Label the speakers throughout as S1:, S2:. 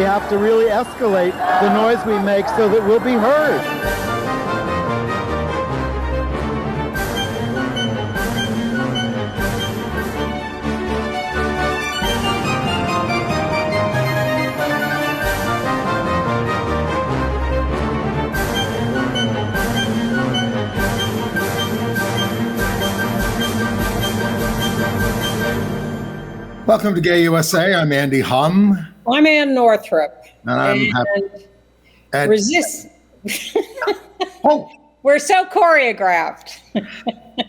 S1: have to really escalate the noise we make so that we'll be heard.
S2: Welcome to Gay USA. I'm Andy Hum.
S3: I'm Ann Northrup.
S2: And I'm happy.
S3: Resist.
S2: Oh.
S3: We're so choreographed.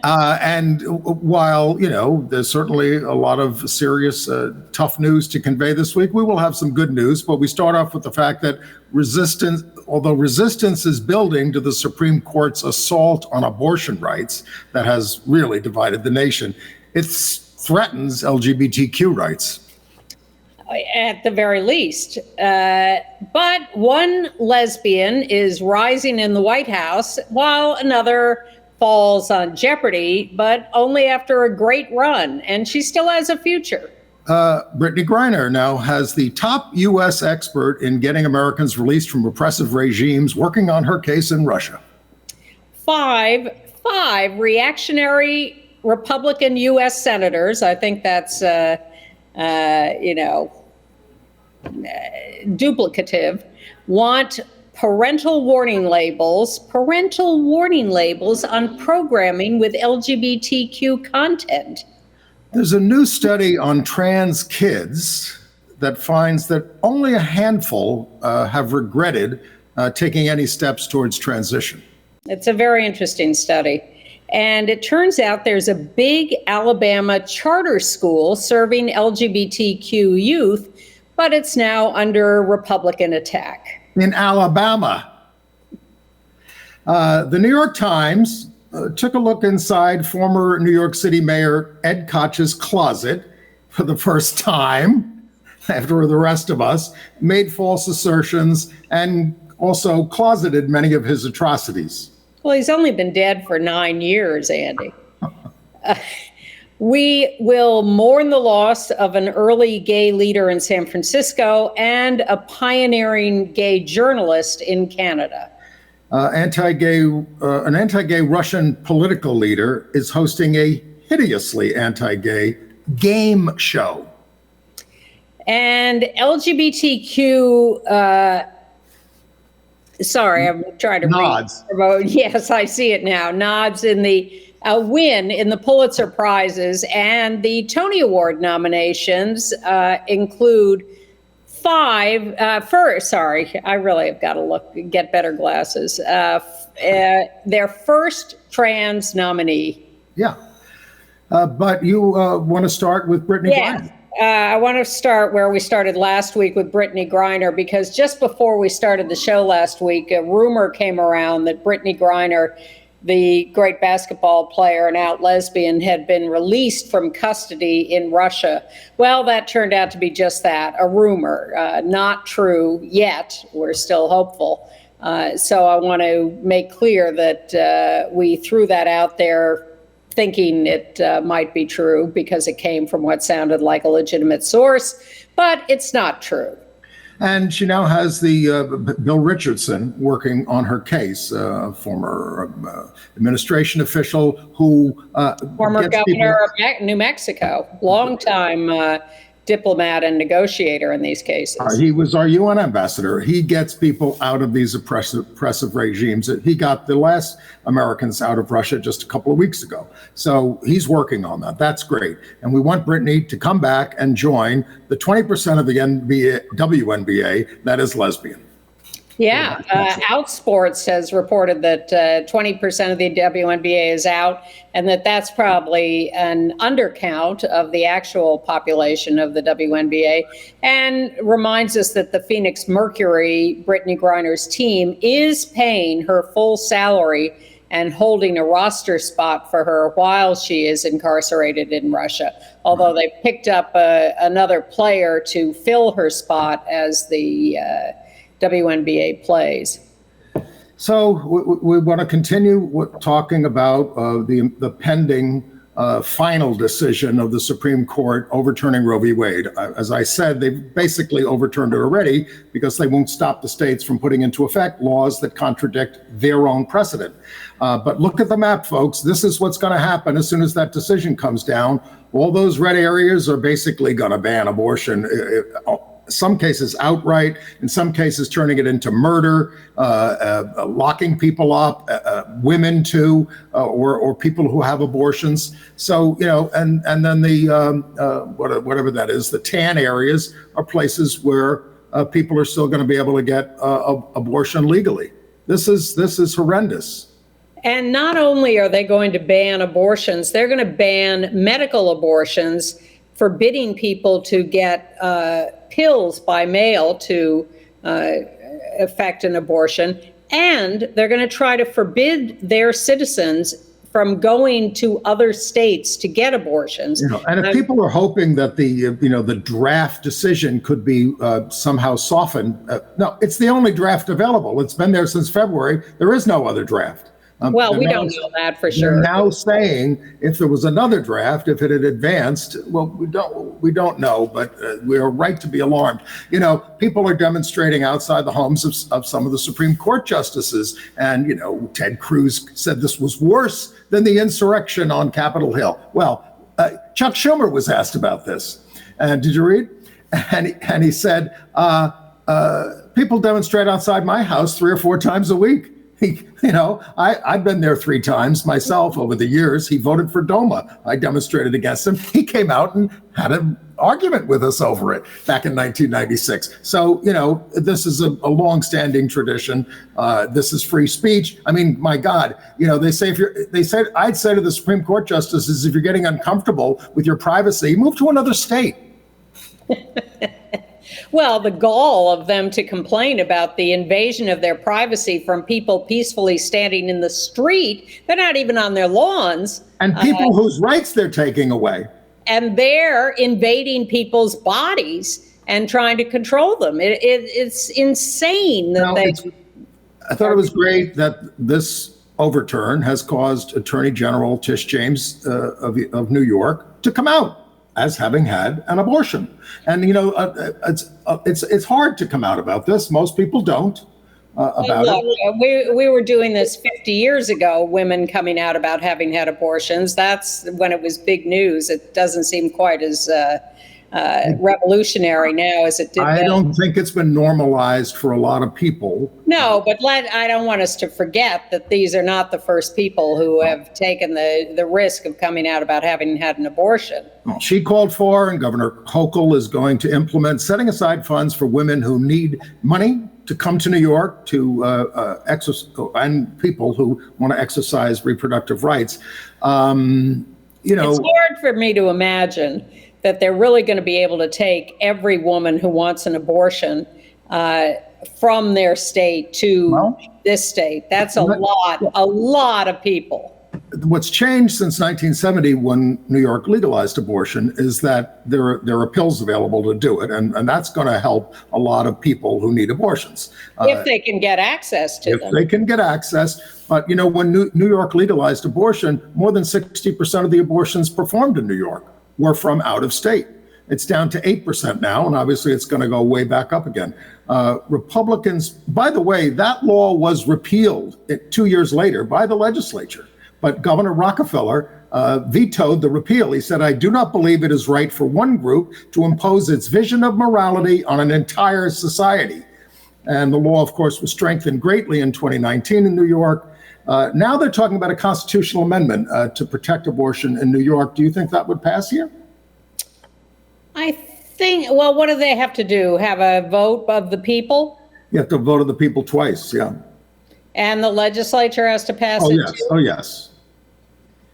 S2: And while, there's certainly a lot of serious, tough news to convey this week, we will have some good news. But we start off with the fact that although resistance is building to the Supreme Court's assault on abortion rights that has really divided the nation, it threatens LGBTQ rights.
S3: At the very least. But one lesbian is rising in the White House while another falls on Jeopardy, but only after a great run. And she still has a future.
S2: Brittany Griner now has the top U.S. expert in getting Americans released from repressive regimes working on her case in Russia.
S3: Five reactionary Republican U.S. senators, I think that's, duplicative, want parental warning labels on programming with LGBTQ content.
S2: There's a new study on trans kids that finds that only a handful have regretted taking any steps towards transition.
S3: It's a very interesting study. And it turns out there's a big Alabama charter school serving LGBTQ youth, but it's now under Republican attack.
S2: In Alabama. The New York Times took a look inside former New York City Mayor Ed Koch's closet for the first time, after the rest of us, made false assertions, and also closeted many of his atrocities.
S3: Well, he's only been dead for 9 years, Andy. We will mourn the loss of an early gay leader in San Francisco and a pioneering gay journalist in Canada.
S2: An anti-gay Russian political leader is hosting a hideously anti-gay game show.
S3: And LGBTQ, sorry, I'm trying to
S2: nods.
S3: Read. Yes, I see it now. Nods in the win in the Pulitzer Prizes, and the Tony Award nominations include sorry, I really have got to get better glasses. Their first trans nominee.
S2: Yeah, but you want to start with Brittany Griner.
S3: I want to start where we started last week with Brittany Griner, because just before we started the show last week, a rumor came around that Brittany Griner, the great basketball player and out lesbian, had been released from custody in Russia. Well, that turned out to be just that, a rumor, not true yet. We're still hopeful. So I want to make clear that we threw that out there thinking it might be true because it came from what sounded like a legitimate source, but it's not true.
S2: And she now has the Bill Richardson working on her case, former administration official who
S3: former governor of New Mexico, longtime diplomat and negotiator in these cases.
S2: He was our UN ambassador. He gets people out of these oppressive regimes. He got the last Americans out of Russia just a couple of weeks ago. So he's working on that. That's great. And we want Brittany to come back and join the 20% of the WNBA that is lesbian.
S3: Yeah, Outsports has reported that 20% of the WNBA is out, and that's probably an undercount of the actual population of the WNBA, and reminds us that the Phoenix Mercury, Brittany Griner's team, is paying her full salary and holding a roster spot for her while she is incarcerated in Russia, although they picked up another player to fill her spot as the WNBA plays.
S2: So we want to continue talking about the pending final decision of the Supreme Court overturning Roe v. Wade. As I said, they've basically overturned it already because they won't stop the states from putting into effect laws that contradict their own precedent. But look at the map, folks. This is what's going to happen as soon as that decision comes down. All those red areas are basically going to ban abortion. Some cases outright, in some cases turning it into murder, locking people up, women too, or people who have abortions. So, and then the, whatever that is, the tan areas are places where people are still going to be able to get abortion legally. This is horrendous.
S3: And not only are they going to ban abortions, they're going to ban medical abortions, forbidding people to get pills by mail to effect an abortion. And they're going to try to forbid their citizens from going to other states to get abortions.
S2: And if people are hoping that the draft decision could be somehow softened, no, it's the only draft available. It's been there since February. There is no other draft.
S3: Well, we don't know that for sure.
S2: They're now saying if there was another draft, if it had advanced, well, we don't know, but we are right to be alarmed. People are demonstrating outside the homes of some of the Supreme Court justices, and Ted Cruz said this was worse than the insurrection on Capitol Hill. Well, Chuck Schumer was asked about this, and did you read? And he said, people demonstrate outside my house 3 or 4 times a week. I've been there 3 times myself over the years. He voted for DOMA. I demonstrated against him. He came out and had an argument with us over it back in 1996. So, this is a longstanding tradition. This is free speech. I mean, my God, I'd say to the Supreme Court justices, if you're getting uncomfortable with your privacy, move to another state.
S3: Well, the gall of them to complain about the invasion of their privacy from people peacefully standing in the street. They're not even on their lawns.
S2: And people whose rights they're taking away.
S3: And they're invading people's bodies and trying to control them. It's insane that
S2: I thought it was great that this overturn has caused Attorney General Tish James of New York to come out as having had an abortion. And it's hard to come out about this. Most people don't about it.
S3: We were doing this 50 years ago, women coming out about having had abortions. That's when it was big news. It doesn't seem quite as revolutionary now as it did then.
S2: I don't think it's been normalized for a lot of people.
S3: No, but I don't want us to forget that these are not the first people who have taken the risk of coming out about having had an abortion.
S2: Well, she called for, and Governor Hochul is going to implement, setting aside funds for women who need money to come to New York to exercise, and people who want to exercise reproductive rights. It's
S3: hard for me to imagine that they're really going to be able to take every woman who wants an abortion from their state to this state. That's a lot of people.
S2: What's changed since 1970, when New York legalized abortion, is that there are pills available to do it, and that's going to help a lot of people who need abortions.
S3: If they can get access to them.
S2: If they can get access. But, when New York legalized abortion, more than 60% of the abortions performed in New York were from out of state. It's down to 8% now, and obviously it's going to go way back up again. Republicans, by the way, that law was repealed 2 years later by the legislature. But Governor Rockefeller vetoed the repeal. He said, I do not believe it is right for one group to impose its vision of morality on an entire society. And the law, of course, was strengthened greatly in 2019 in New York. Now they're talking about a constitutional amendment to protect abortion in New York. Do you think that would pass here?
S3: I think, well, what do they have to do? Have a vote of the people?
S2: You have to vote of the people twice, yeah.
S3: And the legislature has to pass it too?
S2: Oh, yes.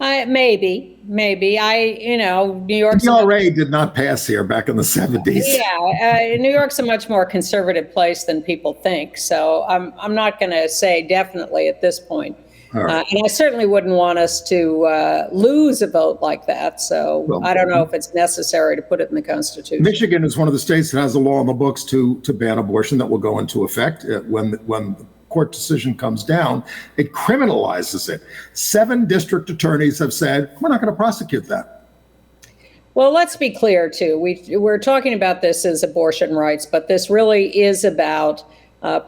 S3: Maybe. New York.
S2: The ERA did not pass here back in the 70s.
S3: Yeah, New York's a much more conservative place than people think. So I'm not going to say definitely at this point. Right. And I certainly wouldn't want us to lose a vote like that. So I don't know if it's necessary to put it in the Constitution. Michigan
S2: is one of the states that has a law on the books to ban abortion that will go into effect when court decision comes down, it criminalizes it. 7 district attorneys have said, we're not going to prosecute that.
S3: Well, let's be clear, too. We're talking about this as abortion rights, but this really is about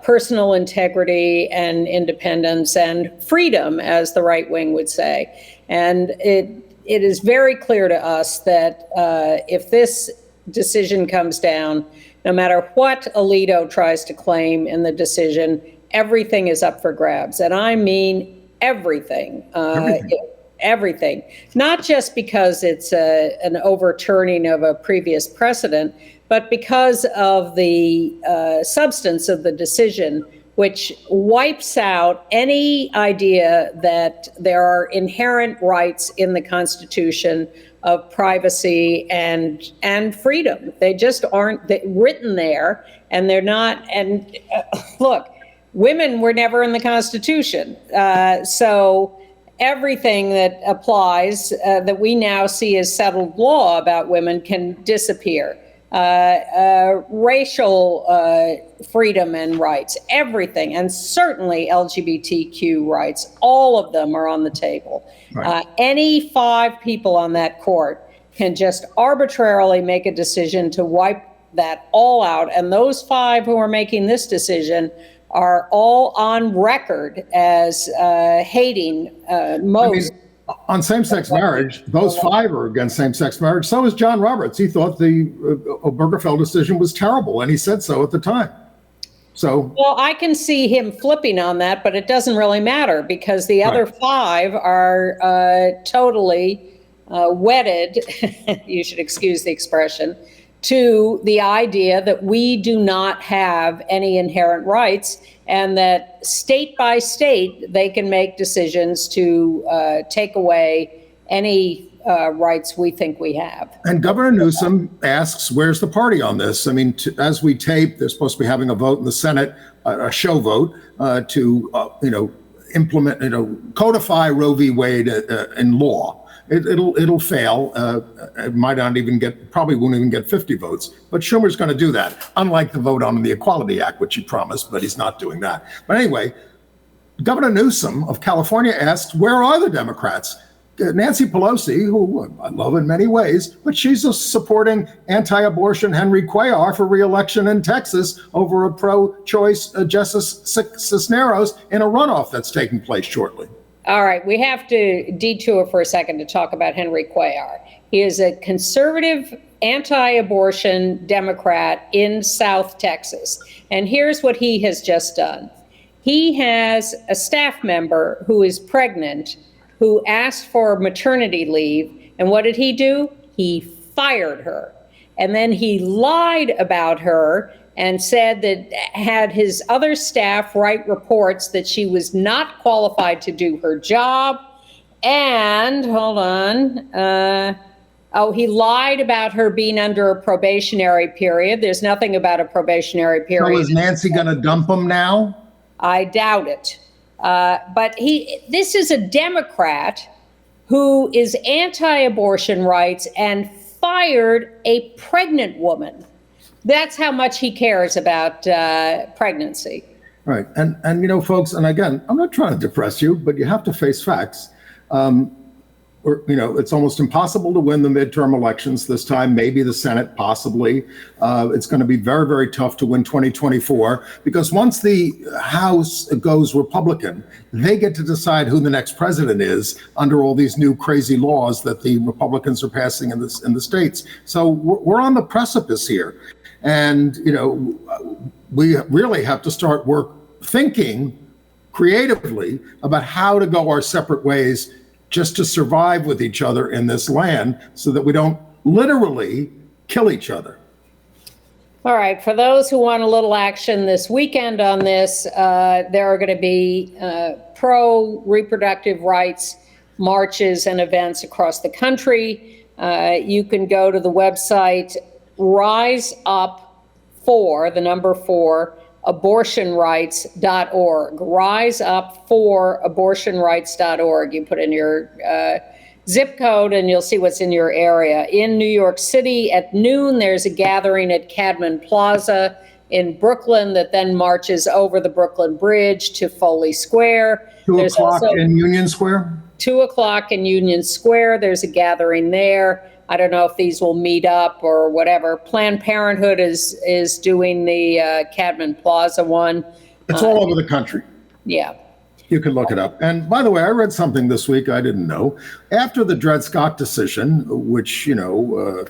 S3: personal integrity and independence and freedom, as the right wing would say. And it is very clear to us that if this decision comes down, no matter what Alito tries to claim in the decision, everything is up for grabs. And I mean everything. Everything, not just because it's an overturning of a previous precedent, but because of the substance of the decision, which wipes out any idea that there are inherent rights in the Constitution of privacy and freedom. They just aren't written there, and they're not. And look, women were never in the Constitution, so everything that applies that we now see as settled law about women can disappear. Racial freedom and rights, everything, and certainly LGBTQ rights, all of them are on the table. Right. Any 5 people on that court can just arbitrarily make a decision to wipe that all out. And those 5 who are making this decision are all on record as hating most.
S2: On same-sex marriage, those 5 are against same-sex marriage. So is John Roberts. He thought the Obergefell decision was terrible, and he said so at the time. So, well,
S3: I can see him flipping on that, but it doesn't really matter because the other 5 are totally wedded, you should excuse the expression, to the idea that we do not have any inherent rights and that state by state, they can make decisions to take away any rights we think we have.
S2: And Governor Newsom asks, where's the party on this? I mean, as we tape, they're supposed to be having a vote in the Senate, a show vote to, implement, codify Roe v. Wade in law. It'll fail. It might not even probably won't even get 50 votes. But Schumer's going to do that, unlike the vote on the Equality Act, which he promised, but he's not doing that. But anyway, Governor Newsom of California asked, where are the Democrats? Nancy Pelosi, who I love in many ways, but she's supporting anti-abortion Henry Cuellar for re-election in Texas over a pro-choice Justice Cisneros in a runoff that's taking place shortly.
S3: All right, we have to detour for a second to talk about Henry Cuellar. He is a conservative, anti-abortion Democrat in South Texas. And here's what he has just done. He has a staff member who is pregnant, who asked for maternity leave. And what did he do? He fired her. And then he lied about her and said that had his other staff write reports that she was not qualified to do her job. And hold on. He lied about her being under a probationary period. There's nothing about a probationary period.
S2: So is Nancy going to dump him now?
S3: I doubt it. But this is a Democrat who is anti-abortion rights and fired a pregnant woman. That's how much he cares about pregnancy.
S2: Right. And folks, and again, I'm not trying to depress you, but you have to face facts. It's almost impossible to win the midterm elections this time, maybe the Senate, possibly. It's going to be very, very tough to win 2024 because once the House goes Republican, they get to decide who the next president is under all these new crazy laws that the Republicans are passing in the states. So we're on the precipice here. And, we really have to start thinking creatively about how to go our separate ways just to survive with each other in this land so that we don't literally kill each other.
S3: All right. For those who want a little action this weekend on this, there are going to be pro-reproductive rights marches and events across the country. You can go to the website Rise Up 4, the number 4, abortionrights.org. Rise Up 4, abortionrights.org. You put in your zip code and you'll see what's in your area. In New York City at noon, there's a gathering at Cadman Plaza in Brooklyn that then marches over the Brooklyn Bridge to Foley Square.
S2: 2 o'clock in Union Square?
S3: 2 o'clock in Union Square. There's a gathering there. I don't know if these will meet up or whatever. Planned Parenthood is doing the Cadman Plaza one.
S2: It's all over the country.
S3: Yeah.
S2: You can look it up. And by the way, I read something this week I didn't know. After the Dred Scott decision, which, the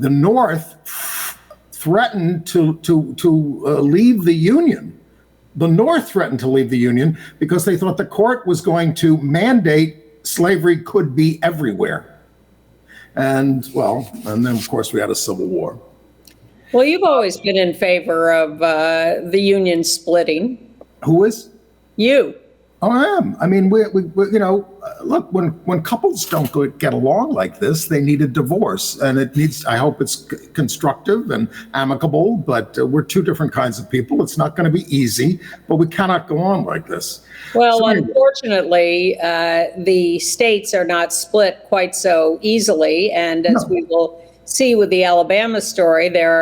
S2: North threatened to leave the Union. The North threatened to leave the Union because they thought the court was going to mandate slavery could be everywhere. And then of course we had a civil war.
S3: Well, you've always been in favor of the Union splitting.
S2: Who is?
S3: You.
S2: Oh, I am. I mean, we look, when couples don't get along like this, they need a divorce, and I hope it's constructive and amicable, but we're two different kinds of people. It's not going to be easy, but we cannot go on like this.
S3: Well, so unfortunately, the states are not split quite so easily, and as we will see with the Alabama story, there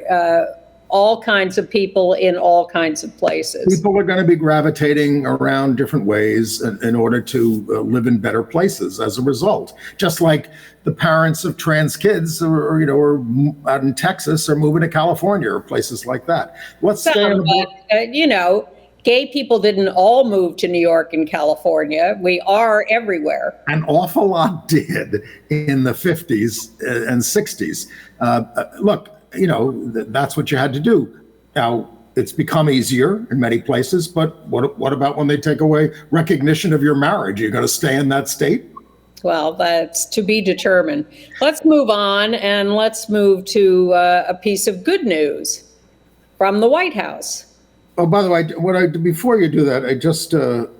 S3: are all kinds of people in all kinds of places.
S2: People are going to be gravitating around different ways in order to live in better places as a result. Just like the parents of trans kids or out in Texas are moving to California or places like that.
S3: Gay people didn't all move to New York and California. We are everywhere.
S2: An awful lot did in the 50s and 60s. Look, that's what you had to do. Now, it's become easier in many places, but what about when they take away recognition of your marriage? You're going to stay in that state?
S3: Well, that's to be determined. Let's move on, and let's move to a piece of good news from the White House.
S2: Oh, by the way, before you do that, I just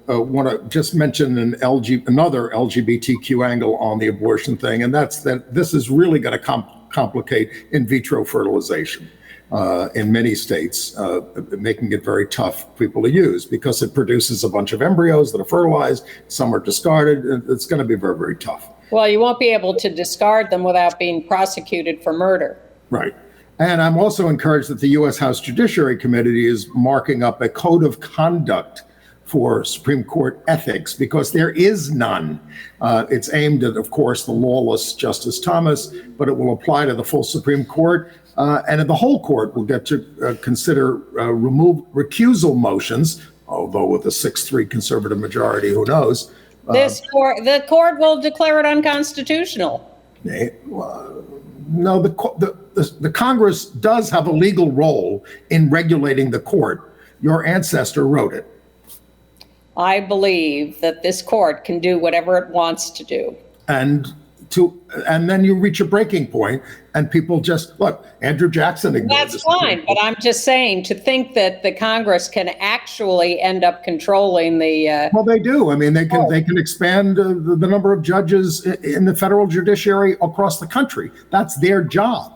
S2: want to just mention another LGBTQ angle on the abortion thing, and that's that this is really going to complicate in vitro fertilization in many states, making it very tough for people to use because it produces a bunch of embryos that are fertilized, some are discarded. It's going to be very, very tough.
S3: Well, you won't be able to discard them without being prosecuted for murder.
S2: Right. And I'm also encouraged that the U.S. House Judiciary Committee is marking up a code of conduct for Supreme Court ethics because there is none. It's aimed at, of course, the lawless Justice Thomas, but it will apply to the full Supreme Court. And the whole court will get to consider recusal motions, although with a 6-3 conservative majority, who knows?
S3: The court will declare it unconstitutional.
S2: No, the Congress does have a legal role in regulating the court. Your ancestor wrote it.
S3: I believe that this court can do whatever it wants to do.
S2: And then you reach a breaking point and people just, look, Andrew Jackson ignored this.
S3: That's fine, but I'm just saying to think that the Congress can actually end up controlling the...
S2: Well, they do. I mean, they can expand the number of judges in the federal judiciary across the country. That's their job.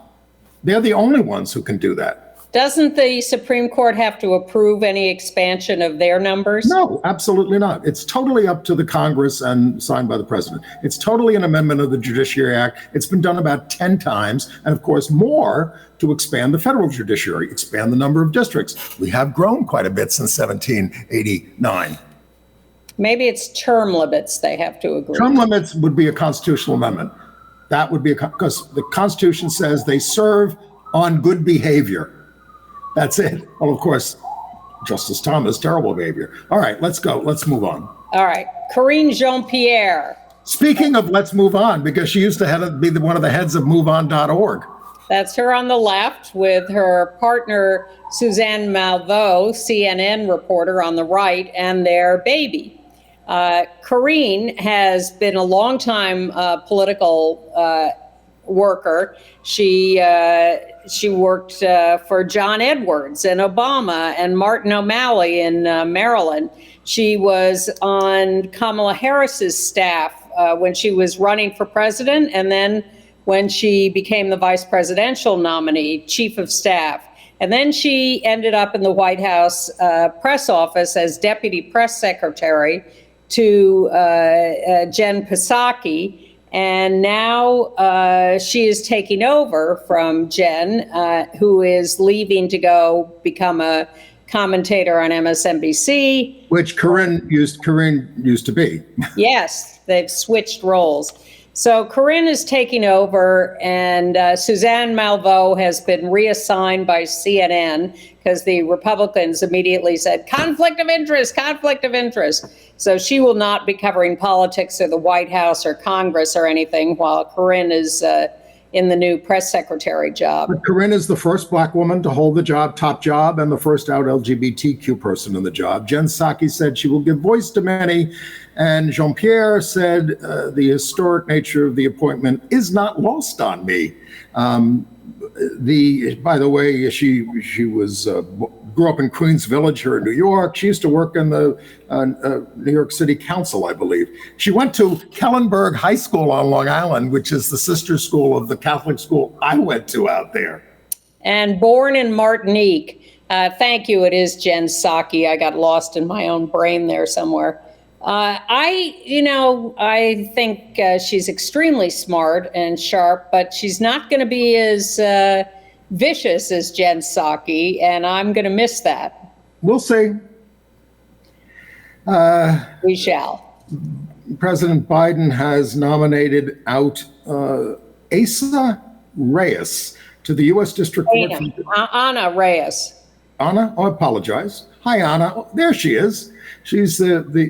S2: They're the only ones who can do that.
S3: Doesn't the Supreme Court have to approve any expansion of their numbers?
S2: No, absolutely not. It's totally up to the Congress and signed by the president. It's totally an amendment of the Judiciary Act. It's been done about 10 times, and of course more to expand the federal judiciary, expand the number of districts. We have grown quite a bit since 1789.
S3: Maybe it's term limits they have to agree.
S2: Term limits would be a constitutional amendment. That would be because the Constitution says they serve on good behavior. That's it. Well, of course, Justice Thomas, terrible behavior. All right, let's go. Let's move on.
S3: All right. Karine Jean-Pierre.
S2: Speaking of let's move on, because she used to be one of the heads of MoveOn.org.
S3: That's her on the left with her partner, Suzanne Malveaux, CNN reporter on the right, and their baby. Karine has been a longtime political worker. She worked for John Edwards and Obama and Martin O'Malley in Maryland. She was on Kamala Harris's staff when she was running for president, and then when she became the vice presidential nominee, chief of staff. And then she ended up in the White House press office as deputy press secretary to Jen Psaki. And now she is taking over from Jen, who is leaving to go become a commentator on MSNBC.
S2: Which Corinne used to be.
S3: Yes, they've switched roles. So Corinne is taking over, and Suzanne Malveaux has been reassigned by CNN because the Republicans immediately said, conflict of interest, conflict of interest. So she will not be covering politics or the White House or Congress or anything, while Corinne is in the new press secretary job.
S2: But Corinne is the first Black woman to hold the top job, and the first out LGBTQ person in the job. Jen Psaki said she will give voice to many, and Jean-Pierre said the historic nature of the appointment is not lost on me. By the way, she was grew up in Queens Village here in New York. She used to work in the New York City Council, I believe. She went to Kellenberg High School on Long Island, which is the sister school of the Catholic school I went to out there. And
S3: born in Martinique. Thank you. It is Jen Psaki. I got lost in my own brain there somewhere. I think she's extremely smart and sharp, but she's not going to be as vicious as Jen Psaki, and I'm going to miss that.
S2: We'll see.
S3: We shall.
S2: President Biden has nominated out Asa Reyes to the U.S. District Court.
S3: Ana Reyes.
S2: Anna? Oh, I apologize. Hi, Anna. Oh, there she is. She's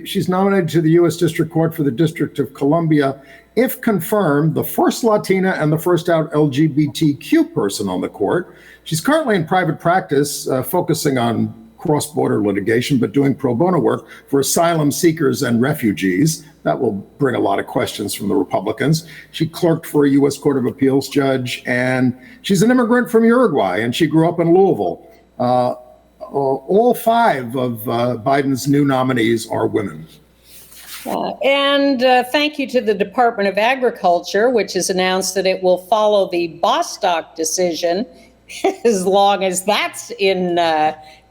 S2: she's nominated to the U.S. District Court for the District of Columbia. If confirmed, the first Latina and the first out LGBTQ person on the court. She's currently in private practice, focusing on cross-border litigation, but doing pro bono work for asylum seekers and refugees. That will bring a lot of questions from the Republicans. She clerked for a U.S. Court of Appeals judge, and she's an immigrant from Uruguay, and she grew up in Louisville. All five of Biden's new nominees are women.
S3: And thank you to the Department of Agriculture, which has announced that it will follow the Bostock decision as long as that's in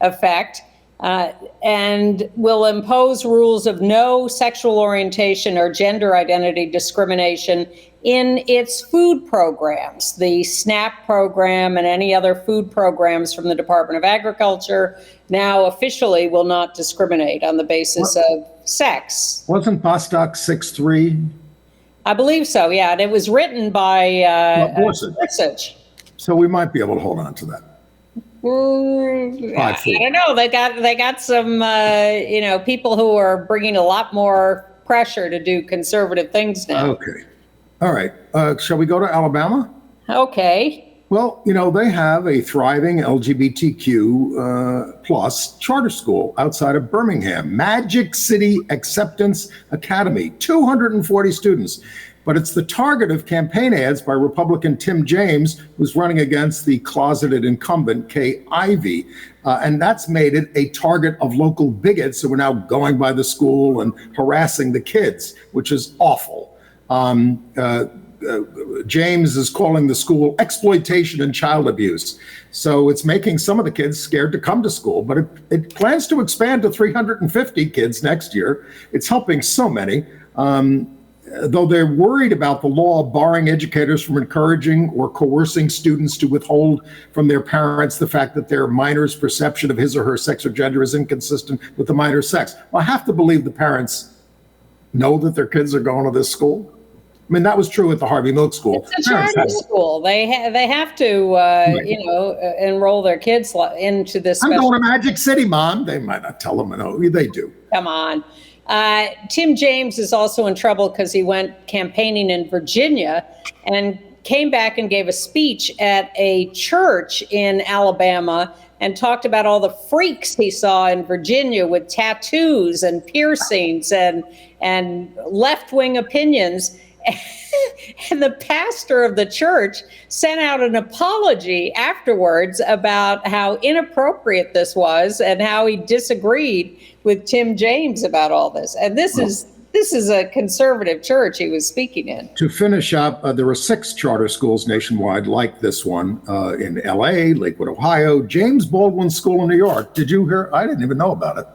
S3: effect, and will impose rules of no sexual orientation or gender identity discrimination in its food programs. The SNAP program and any other food programs from the Department of Agriculture now officially will not discriminate on the basis of sex.
S2: Wasn't Bostock 6-3?
S3: I believe so, yeah. And it was written by Gorsuch.
S2: So we might be able to hold on to that.
S3: I don't know. They got some people who are bringing a lot more pressure to do conservative things now.
S2: Okay. All right. Shall we go to Alabama?
S3: Okay.
S2: Well, they have a thriving LGBTQ plus charter school outside of Birmingham, Magic City Acceptance Academy, 240 students. But it's the target of campaign ads by Republican Tim James, who's running against the closeted incumbent Kay Ivey. And that's made it a target of local bigots who are now going by the school and harassing the kids, which is awful. James is calling the school exploitation and child abuse. So it's making some of the kids scared to come to school, but it plans to expand to 350 kids next year. It's helping so many. Though they're worried about the law barring educators from encouraging or coercing students to withhold from their parents the fact that their minor's perception of his or her sex or gender is inconsistent with the minor's sex. Well, I have to believe the parents know that their kids are going to this school. I mean, that was true at the Harvey Milk School.
S3: It's a charter school. They have to, enroll their kids into this.
S2: I'm going to Magic City, Mom. They might not tell them. No, they do.
S3: Come on. Tim James is also in trouble because he went campaigning in Virginia and came back and gave a speech at a church in Alabama and talked about all the freaks he saw in Virginia with tattoos and piercings and left-wing opinions. And the pastor of the church sent out an apology afterwards about how inappropriate this was and how he disagreed with Tim James about all this. And this is a conservative church he was speaking in.
S2: To finish up, there are 6 charter schools nationwide like this one in LA, Lakewood, Ohio, James Baldwin School in New York. Did you hear? I didn't even know about it.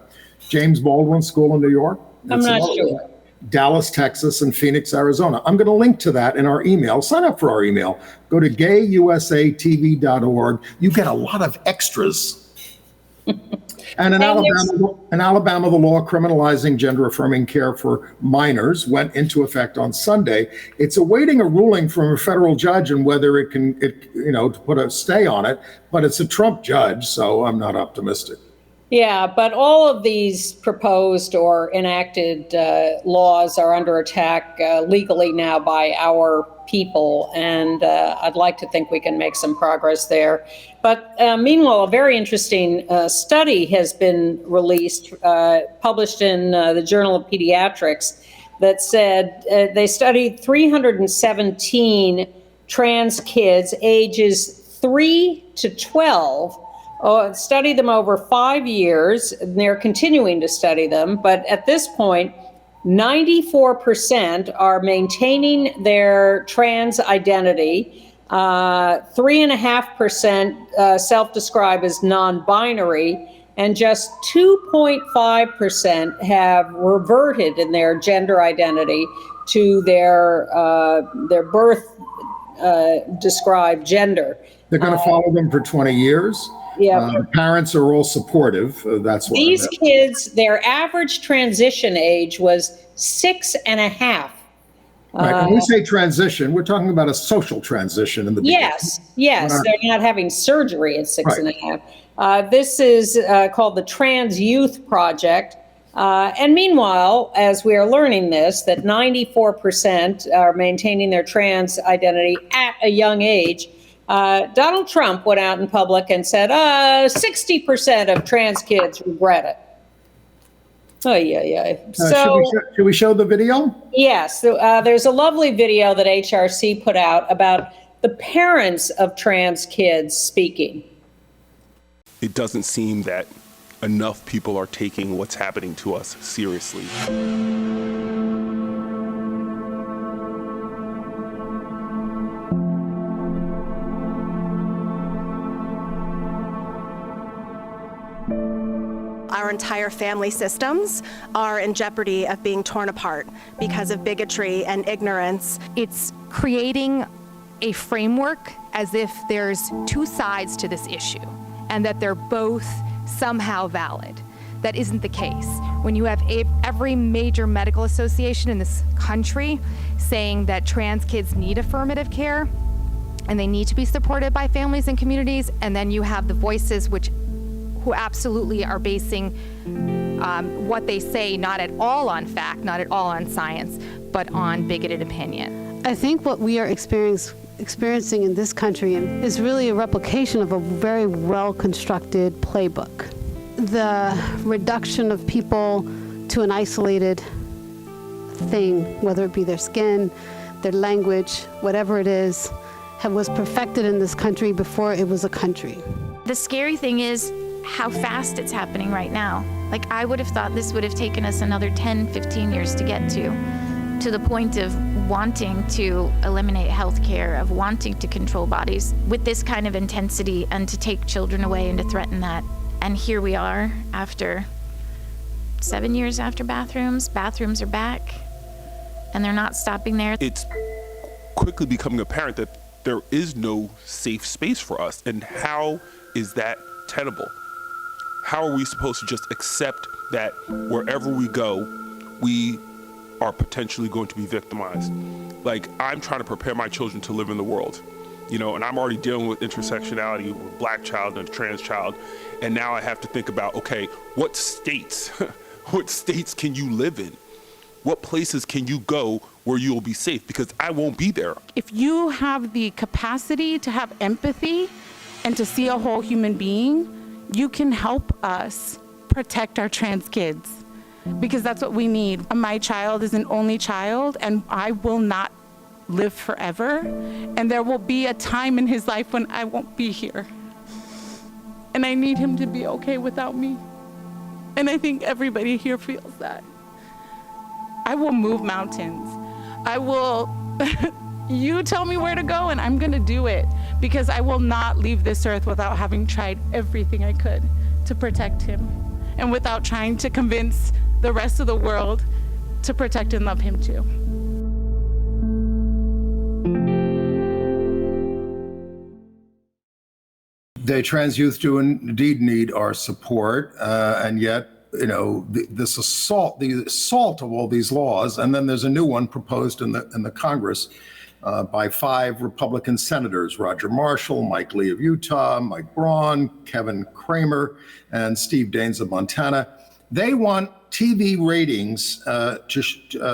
S2: James Baldwin School in New York.
S3: I'm not sure.
S2: Dallas, Texas, and Phoenix, Arizona. I'm going to link to that in our email. Sign up for our email. Go to gayusatv.org. You get a lot of extras. And in Alabama, the law criminalizing gender-affirming care for minors went into effect on Sunday. It's awaiting a ruling from a federal judge on whether it can, to put a stay on it. But it's a Trump judge, so I'm not optimistic.
S3: Yeah, but all of these proposed or enacted laws are under attack legally now by our people, and I'd like to think we can make some progress there. But meanwhile, a very interesting study has been released, published in the Journal of Pediatrics, that said they studied 317 trans kids ages 3 to 12. Studied them over 5 years, and they're continuing to study them. But at this point, 94% are maintaining their trans identity. 3.5% self-describe as non-binary, and just 2.5% have reverted in their gender identity to their birth described gender.
S2: They're going to follow them for 20 years.
S3: Yeah.
S2: The parents are all supportive. That's why.
S3: These kids, their average transition age was 6.5.
S2: Right. When we say transition, we're talking about a social transition in the beginning.
S3: Yes. They're not having surgery at 6.5. This is called the Trans Youth Project. And meanwhile, as we are learning this, that 94% are maintaining their trans identity at a young age. Donald Trump went out in public and said, 60% of trans kids regret it. Oh, yeah.
S2: Should we show the video?
S3: Yes. There's a lovely video that HRC put out about the parents of trans kids speaking.
S4: It doesn't seem that enough people are taking what's happening to us seriously.
S5: Our entire family systems are in jeopardy of being torn apart because of bigotry and ignorance.
S6: It's creating a framework as if there's two sides to this issue and that they're both somehow valid. That isn't the case. When you have every major medical association in this country saying that trans kids need affirmative care and they need to be supported by families and communities, and then you have the voices who absolutely are basing what they say not at all on fact, not at all on science, but on bigoted opinion.
S7: I think what we are experiencing in this country is really a replication of a very well-constructed playbook. The reduction of people to an isolated thing, whether it be their skin, their language, whatever it is, was perfected in this country before it was a country.
S8: The scary thing is how fast it's happening right now. Like, I would have thought this would have taken us another 10, 15 years to get to the point of wanting to eliminate healthcare, of wanting to control bodies with this kind of intensity and to take children away and to threaten that. And here we are after 7 years after bathrooms are back, and they're not stopping there.
S4: It's quickly becoming apparent that there is no safe space for us. And how is that tenable? How are we supposed to just accept that wherever we go, we are potentially going to be victimized? Like, I'm trying to prepare my children to live in the world, and I'm already dealing with intersectionality with a black child and a trans child. And now I have to think about, okay, what states can you live in? What places can you go where you'll be safe? Because I won't be there.
S9: If you have the capacity to have empathy and to see a whole human being, you can help us protect our trans kids, because that's what we need. My child is an only child, and I will not live forever. And there will be a time in his life when I won't be here. And I need him to be okay without me. And I think everybody here feels that. I will move mountains. I will, you tell me where to go and I'm gonna do it, because I will not leave this earth without having tried everything I could to protect him, and without trying to convince the rest of the world to protect and love him too.
S2: The trans youth do indeed need our support, and yet, you know, this assault, the assault of all these laws, and then there's a new one proposed in the Congress by 5 Republican senators: Roger Marshall, Mike Lee of Utah, Mike Braun, Kevin Kramer, and Steve Daines of Montana. They want TV ratings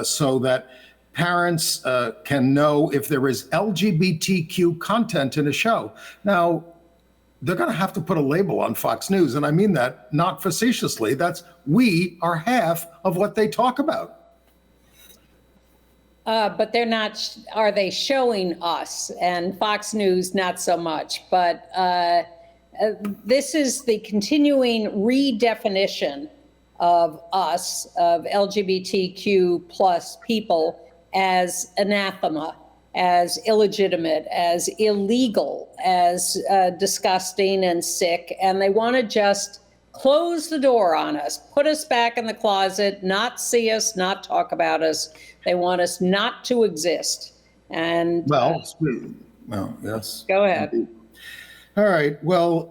S2: so that parents can know if there is LGBTQ content in a show. Now, they're going to have to put a label on Fox News, and I mean that not facetiously. That's, we are half of what they talk about.
S3: But they're not, are they showing us? And Fox News, not so much. But this is the continuing redefinition of us, of LGBTQ plus people, as anathema, as illegitimate, as illegal, as disgusting and sick. And they want to just close the door on us, put us back in the closet, not see us, not talk about us. They want us not to exist. And
S2: well, yes.
S3: Go ahead.
S2: All right. Well,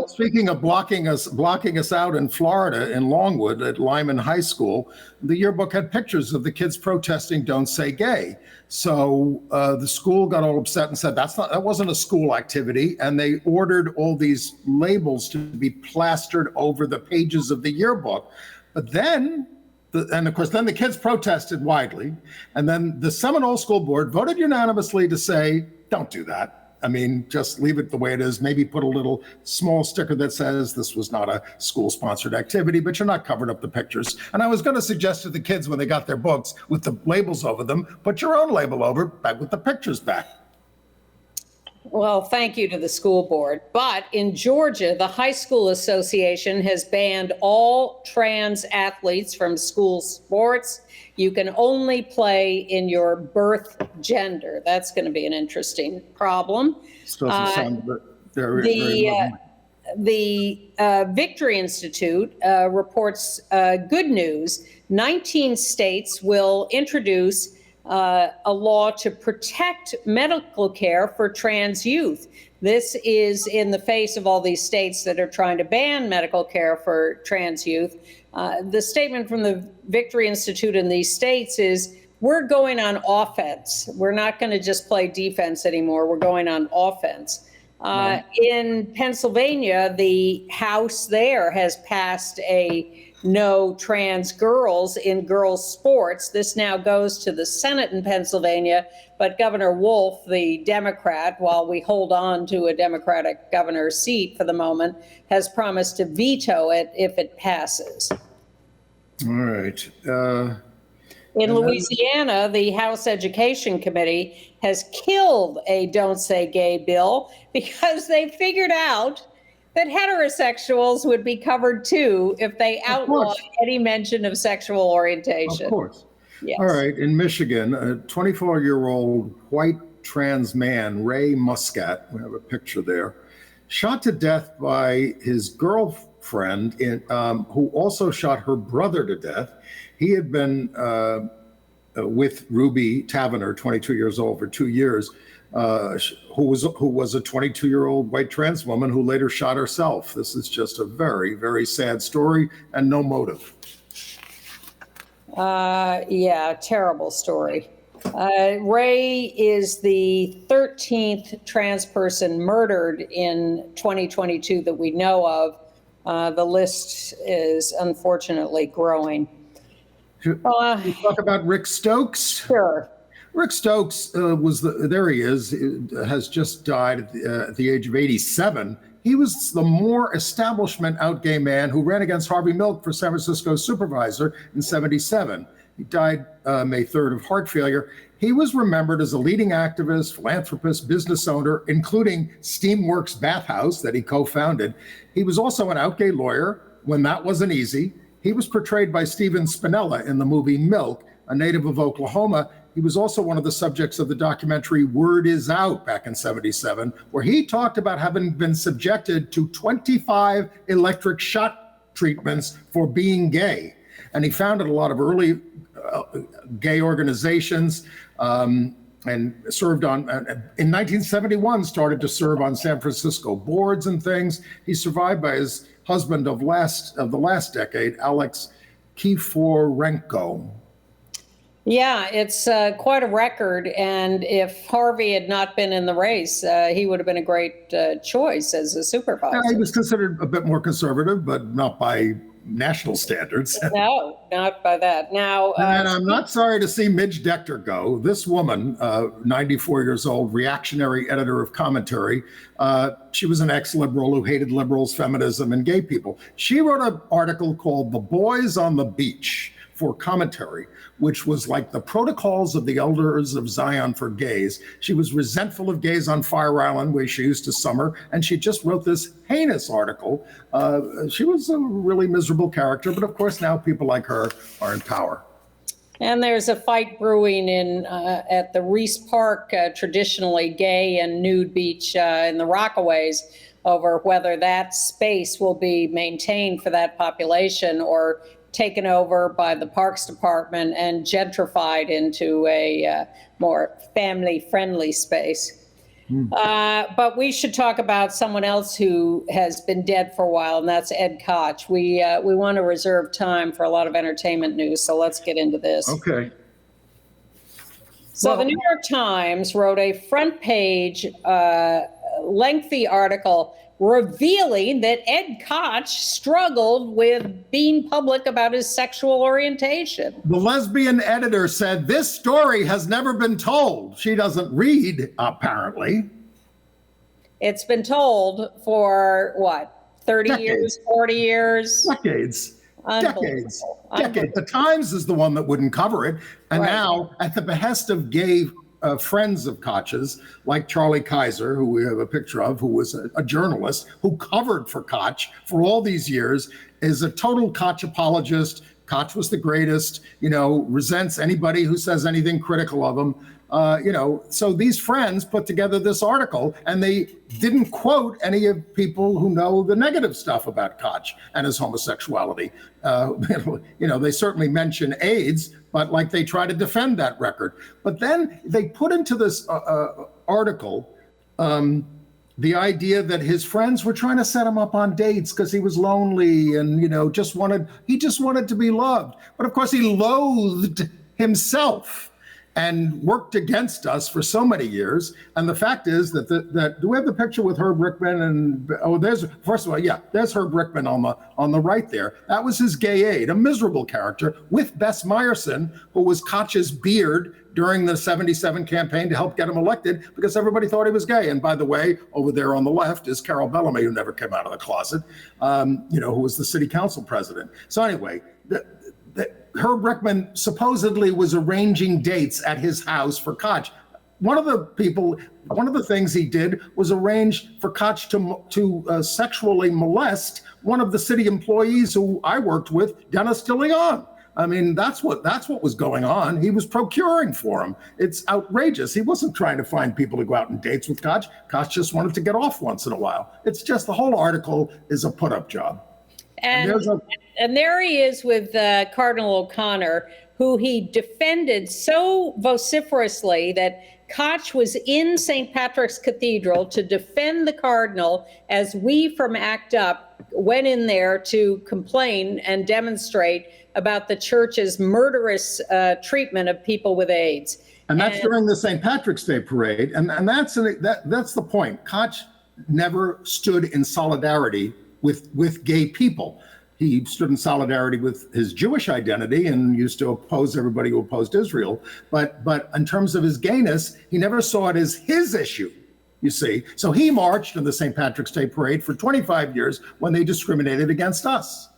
S2: speaking of blocking us out in Florida, in Longwood at Lyman High School, the yearbook had pictures of the kids protesting "Don't Say Gay." So the school got all upset and said that wasn't a school activity, and they ordered all these labels to be plastered over the pages of the yearbook. But then, and of course, then the kids protested widely, and then the Seminole School Board voted unanimously to say, "Don't do that. I mean, just leave it the way it is. Maybe put a little small sticker that says this was not a school-sponsored activity, but you're not covering up the pictures." And I was going to suggest to the kids when they got their books with the labels over them, put your own label over back with the pictures back.
S3: Well, thank you to the school board. But in Georgia, the High School Association has banned all trans athletes from school sports. You can only play in your birth gender. That's going to be an interesting problem.
S2: Doesn't sound very
S3: The Victory Institute reports good news. 19 states will introduce a law to protect medical care for trans youth. This is in the face of all these states that are trying to ban medical care for trans youth. The statement from the Victory Institute in these states is, we're going on offense. We're not going to just play defense anymore. We're going on offense. In Pennsylvania, the House there has passed a no trans girls in girls sports. This now goes to the Senate in Pennsylvania, but Governor Wolf, the Democrat, while we hold on to a Democratic governor's seat for the moment, has promised to veto it if it passes.
S2: All right.
S3: In Louisiana, the House Education Committee has killed a Don't Say Gay bill because they figured out that heterosexuals would be covered too if they outlawed any mention of sexual orientation.
S2: Of course.
S3: Yes.
S2: All right. In Michigan, a 24-year-old white trans man, Ray Muscat, we have a picture there, shot to death by his girlfriend, who also shot her brother to death. He had been with Ruby Tavener, 22 years old, for 2 years. Who was a 22-year-old white trans woman who later shot herself. This is just a very, very sad story and no motive.
S3: Yeah, terrible story. Ray is the 13th trans person murdered in 2022 that we know of. The list is unfortunately growing.
S2: Should we talk about Rick Stokes?
S3: Sure.
S2: Rick Stokes has just died at the age of 87. He was the more establishment out gay man who ran against Harvey Milk for San Francisco supervisor in 77. He died May 3rd of heart failure. He was remembered as a leading activist, philanthropist, business owner, including Steamworks Bathhouse that he co-founded. He was also an out gay lawyer when that wasn't easy. He was portrayed by Steven Spinella in the movie Milk, a native of Oklahoma. He was also one of the subjects of the documentary Word Is Out back in 77, where he talked about having been subjected to 25 electric shock treatments for being gay. And he founded a lot of early gay organizations, and served on, in 1971, started to serve on San Francisco boards and things. He's survived by his husband of the last decade, Alex Kiforenko.
S3: Yeah, it's quite a record. And if Harvey had not been in the race, he would have been a great choice as a supervisor.
S2: He was considered a bit more conservative, but not by national standards.
S3: No, not by that. Now,
S2: and I'm not sorry to see Midge Decter go. This woman, 94 years old, reactionary editor of Commentary, she was an ex-liberal who hated liberals, feminism, and gay people. She wrote an article called "The Boys on the Beach" for Commentary, which was like the protocols of the elders of Zion for gays. She was resentful of gays on Fire Island, where she used to summer, and she just wrote this heinous article. She was a really miserable character, but of course now people like her are in power.
S3: and there's a fight brewing at the Reese Park, traditionally gay and nude beach in the Rockaways, over whether that space will be maintained for that population or taken over by the Parks Department and gentrified into a more family-friendly space. But we should talk about someone else who has been dead for a while, and that's Ed Koch. We want to reserve time for a lot of entertainment news, so let's get into this.
S2: Okay.
S3: So the New York Times wrote a front page, lengthy article revealing that Ed Koch struggled with being public about his sexual orientation.
S2: The lesbian editor said, "This story has never been told." She doesn't read, apparently.
S3: It's been told for what, 30
S2: Decades.
S3: years, 40 years?
S2: Decades. Decades.
S3: Unbelievable.
S2: The Times is the one that wouldn't cover it. And
S3: Right.
S2: now, at the behest of gay friends of Koch's, like Charlie Kaiser, who we have a picture of, who was a journalist who covered for Koch for all these years, is a total Koch apologist. Koch was the greatest, resents anybody who says anything critical of him. So these friends put together this article, and they didn't quote any of people who know the negative stuff about Koch and his homosexuality. They certainly mention AIDS, but like they try to defend that record. But then they put into this article the idea that his friends were trying to set him up on dates because he was lonely and just wanted to be loved. But of course, he loathed himself and worked against us for so many years. And the fact is that do we have the picture with Herb Rickman? And there's Herb Rickman on the right there. That was his gay aide, a miserable character, with Bess Meyerson, who was Koch's beard during the 77 campaign to help get him elected because everybody thought he was gay. And by the way, over there on the left is Carol Bellamy, who never came out of the closet, who was the city council president. So anyway, Herb Rickman supposedly was arranging dates at his house for Koch. One of the things he did was arrange for Koch to sexually molest one of the city employees who I worked with, Dennis DeLeon. I mean, that's what was going on. He was procuring for him. It's outrageous. He wasn't trying to find people to go out on dates with Koch. Koch just wanted to get off once in a while. It's just the whole article is a put-up job.
S3: And there he is with Cardinal O'Connor, who he defended so vociferously that Koch was in St. Patrick's Cathedral to defend the Cardinal as we from ACT UP went in there to complain and demonstrate about the church's murderous treatment of people with AIDS.
S2: And that's during the St. Patrick's Day parade. And that's the point. Koch never stood in solidarity with gay people. He stood in solidarity with his Jewish identity and used to oppose everybody who opposed Israel. But in terms of his gayness, he never saw it as his issue, you see. So he marched in the St. Patrick's Day parade for 25 years when they discriminated against us.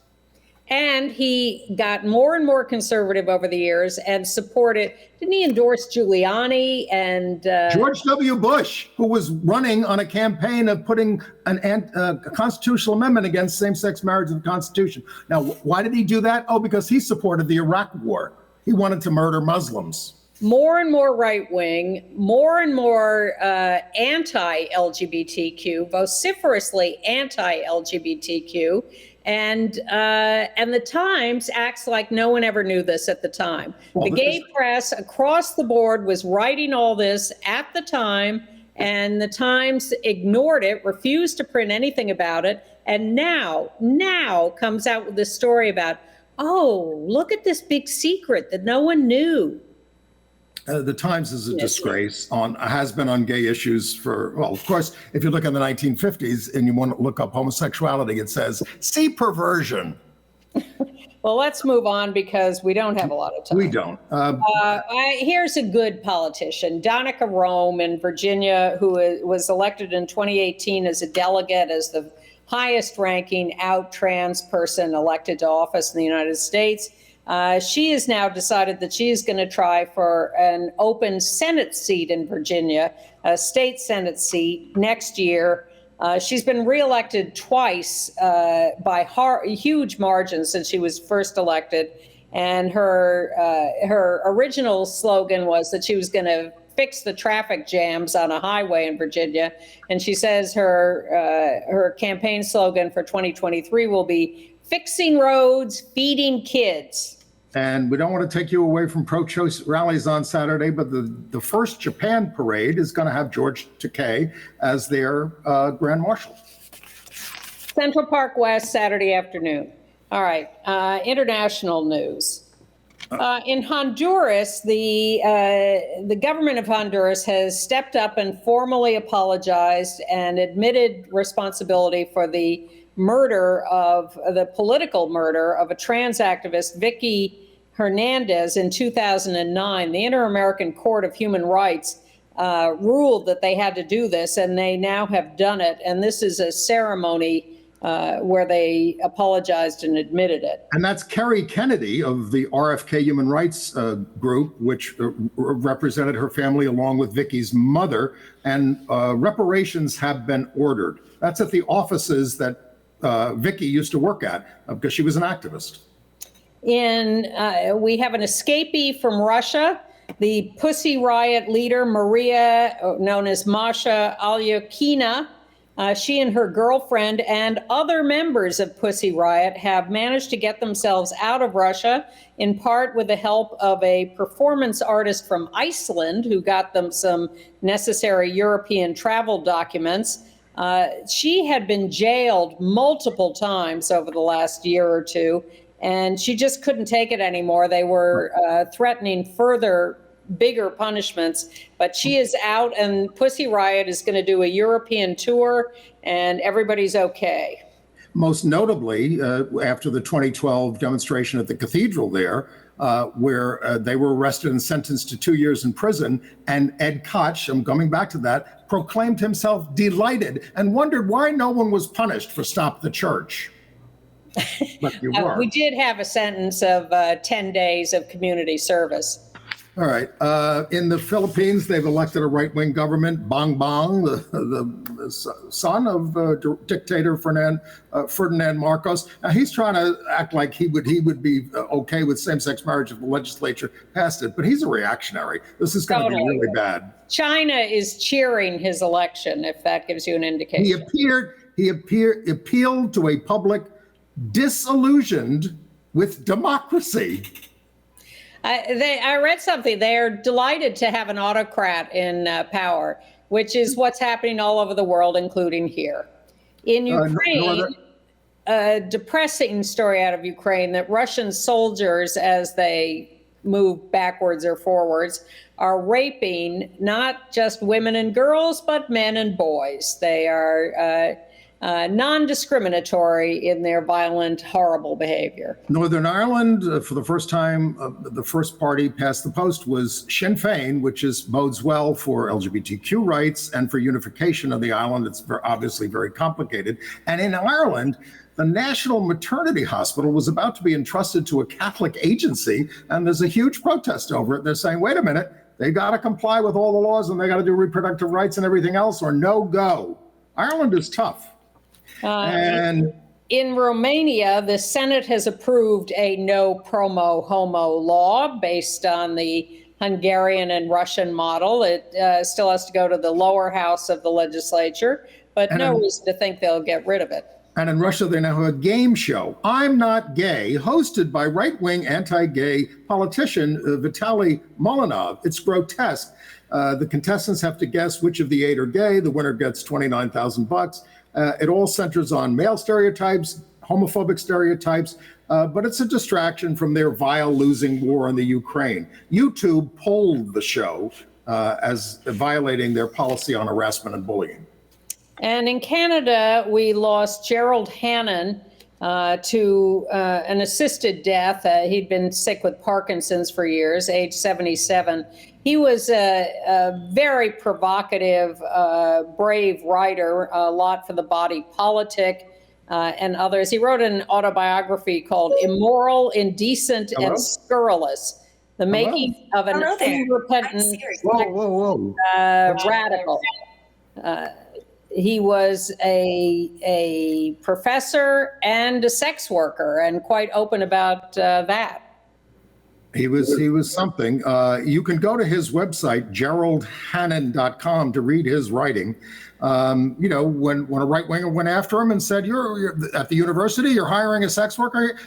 S3: And he got more and more conservative over the years and supported, didn't he endorse Giuliani and
S2: George W. Bush, who was running on a campaign of putting a constitutional amendment against same-sex marriage in the Constitution. Now, why did he do that? Oh, because he supported the Iraq War. He wanted to murder Muslims.
S3: More and more right-wing, more and more anti-LGBTQ, vociferously anti-LGBTQ. And the Times acts like no one ever knew this at the time.
S2: Well,
S3: the gay press across the board was writing all this at the time, and the Times ignored it, refused to print anything about it, and now comes out with this story about, oh, look at this big secret that no one knew.
S2: The Times is a disgrace has been on gay issues for, well, of course, if you look in the 1950s and you want to look up homosexuality, it says, see perversion.
S3: Well, let's move on because we don't have a lot of time.
S2: We don't.
S3: Here's a good politician, Donica Rome in Virginia, who was elected in 2018 as a delegate, as the highest ranking out trans person elected to office in the United States. She has now decided that she is going to try for an open Senate seat in Virginia, a state Senate seat next year. She's been reelected twice by huge margins since she was first elected. And her original slogan was that she was going to fix the traffic jams on a highway in Virginia. And she says her campaign slogan for 2023 will be fixing roads, feeding kids.
S2: And we don't want to take you away from pro-choice rallies on Saturday, but the first Japan parade is going to have George Takei as their Grand Marshal.
S3: Central Park West, Saturday afternoon. All right, international news. In Honduras, the government of Honduras has stepped up and formally apologized and admitted responsibility for the political murder of a trans activist, Vicky Hernandez, in 2009. The Inter-American Court of Human Rights ruled that they had to do this, and they now have done it. And this is a ceremony where they apologized and admitted it.
S2: And that's Kerry Kennedy of the RFK Human Rights Group, which represented her family along with Vicky's mother. And reparations have been ordered. That's at the offices that Vicky used to work at because she was an activist.
S3: We have an escapee from Russia, the Pussy Riot leader, Maria, known as Masha Alyakina. She and her girlfriend and other members of Pussy Riot have managed to get themselves out of Russia, in part with the help of a performance artist from Iceland who got them some necessary European travel documents. She had been jailed multiple times over the last year or two, and she just couldn't take it anymore. They were threatening further bigger punishments, but she is out, and Pussy Riot is going to do a European tour, and everybody's okay.
S2: Most notably, after the 2012 demonstration at the cathedral there, where they were arrested and sentenced to 2 years in prison, and Ed Koch, I'm coming back to that, proclaimed himself delighted and wondered why no one was punished for Stop the Church. But you were.
S3: We did have a sentence of 10 days of community service.
S2: All right. In the Philippines, they've elected a right-wing government. Bongbong, the son of dictator Ferdinand Marcos. Now, he's trying to act like he would be okay with same-sex marriage if the legislature passed it, but he's a reactionary. This is going to be really bad.
S3: China is cheering his election, if that gives you an indication.
S2: He appealed to a public disillusioned with democracy.
S3: I read something. They're delighted to have an autocrat in power, which is what's happening all over the world, including here. In Ukraine, a depressing story out of Ukraine that Russian soldiers, as they move backwards or forwards, are raping not just women and girls, but men and boys. They are non-discriminatory in their violent, horrible behavior.
S2: Northern Ireland, for the first time, the first party past the post was Sinn Féin, which bodes well for LGBTQ rights and for unification of the island. It's obviously very complicated. And in Ireland, the National Maternity Hospital was about to be entrusted to a Catholic agency, and there's a huge protest over it. They're saying, wait a minute, they got to comply with all the laws and they got to do reproductive rights and everything else, or no go. Ireland is tough. And in Romania, the Senate has approved a no promo homo law based on the Hungarian and Russian model. It still has to go to the lower house of the legislature, but no reason to think they'll get rid of it. And in Russia, they now have a game show, I'm Not Gay, hosted by right-wing anti-gay politician Vitaly Molinov. It's grotesque. The contestants have to guess which of the 8 are gay. The winner gets $29,000. It all centers on male stereotypes, homophobic stereotypes, but it's a distraction from their vile losing war in the Ukraine. YouTube polled the show as violating their policy on harassment and bullying.
S3: And in Canada, we lost Gerald Hannon to an assisted death. He'd been sick with Parkinson's for years, age 77. He was a very provocative, brave writer, a lot for The Body Politic and others. He wrote an autobiography called Immoral, Indecent, and Scurrilous, the making of an unrepentant radical. He was a professor and a sex worker, and quite open about that.
S2: He was something. You can go to his website, geraldhannon.com, to read his writing. When a right winger went after him and said, you're at the university, you're hiring a sex worker,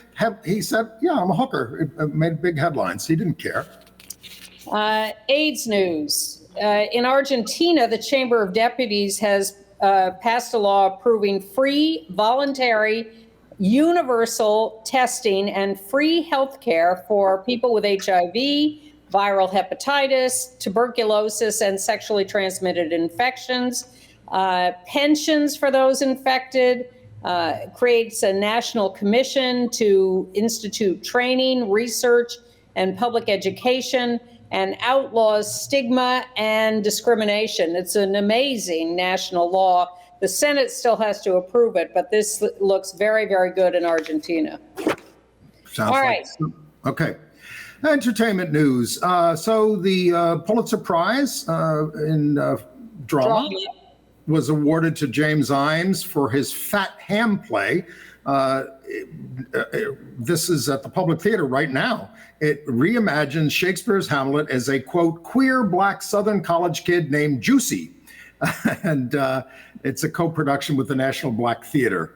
S2: he said, yeah, I'm a hooker. It made big headlines. He didn't care.
S3: AIDS news. In Argentina, the Chamber of Deputies has passed a law approving free, voluntary, universal testing and free health care for people with HIV, viral hepatitis, tuberculosis, and sexually transmitted infections, pensions for those infected, creates a national commission to institute training, research, and public education, and outlaws stigma and discrimination. It's an amazing national law. The Senate still has to approve it, but this looks very, very good in Argentina.
S2: Sounds all right. Okay. Entertainment news. So the Pulitzer Prize in drama was awarded to James Imes for his Fat Ham play. This is at the Public Theater right now. It reimagines Shakespeare's Hamlet as a, quote, queer black Southern college kid named Juicy. And it's a co-production with the National Black Theater.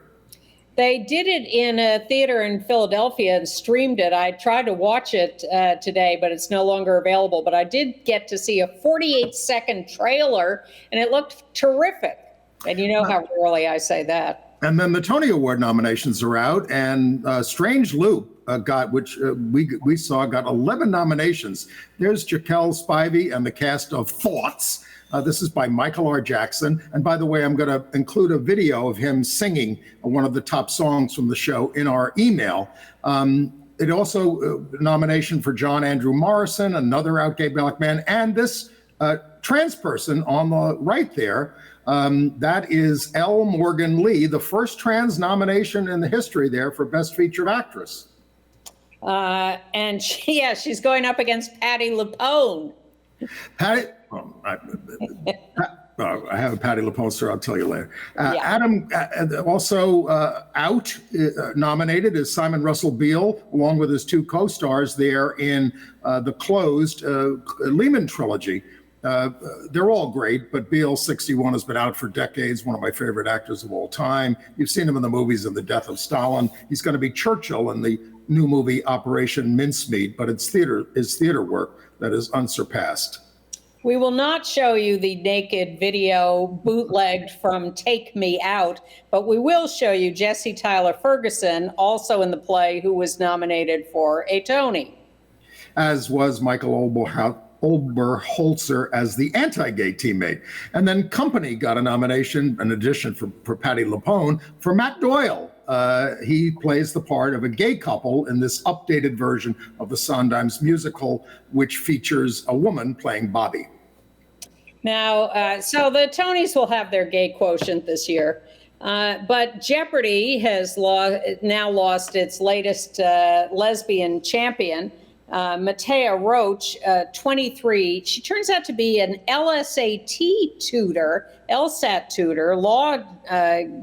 S3: They did it in a theater in Philadelphia and streamed it. I tried to watch it today, but it's no longer available. But I did get to see a 48-second trailer, and it looked terrific. And you know how rarely I say that. And
S2: then the Tony Award nominations are out, and Strange Loop got 11 nominations. There's Jaquel Spivey and the cast of Thoughts. This is by Michael R. Jackson. And by the way, I'm going to include a video of him singing one of the top songs from the show in our email. It also nomination for John Andrew Morrison, another out gay black man, and this trans person on the right there. That is L. Morgan Lee, the first trans nomination in the history there for Best Featured Actress.
S3: And she's going up against Patti LuPone.
S2: Patti, I have a Patti LuPone story. I'll tell you later. Adam also out nominated is Simon Russell Beale, along with his two co-stars there in the closed Lehman trilogy. They're all great, but Beale, 61, has been out for decades, one of my favorite actors of all time. You've seen him in the movies of The Death of Stalin. He's going to be Churchill in the new movie Operation Mincemeat, but it's theater work that is unsurpassed. We will not show you the naked video bootlegged from Take Me Out, but we will show you Jesse Tyler Ferguson, also in the play, who was nominated for a Tony. As was Michael Oberholzer as the anti-gay teammate. And then Company got a nomination, an addition for Patti LuPone, for Matt Doyle. He plays the part of a gay couple in this updated version of the Sondheim's musical, which features a woman playing Bobby. Now, so the Tonys will have their gay quotient this year. But Jeopardy has now lost its latest lesbian champion, Matea Roach, 23. She turns out to be an LSAT tutor, LSAT tutor, law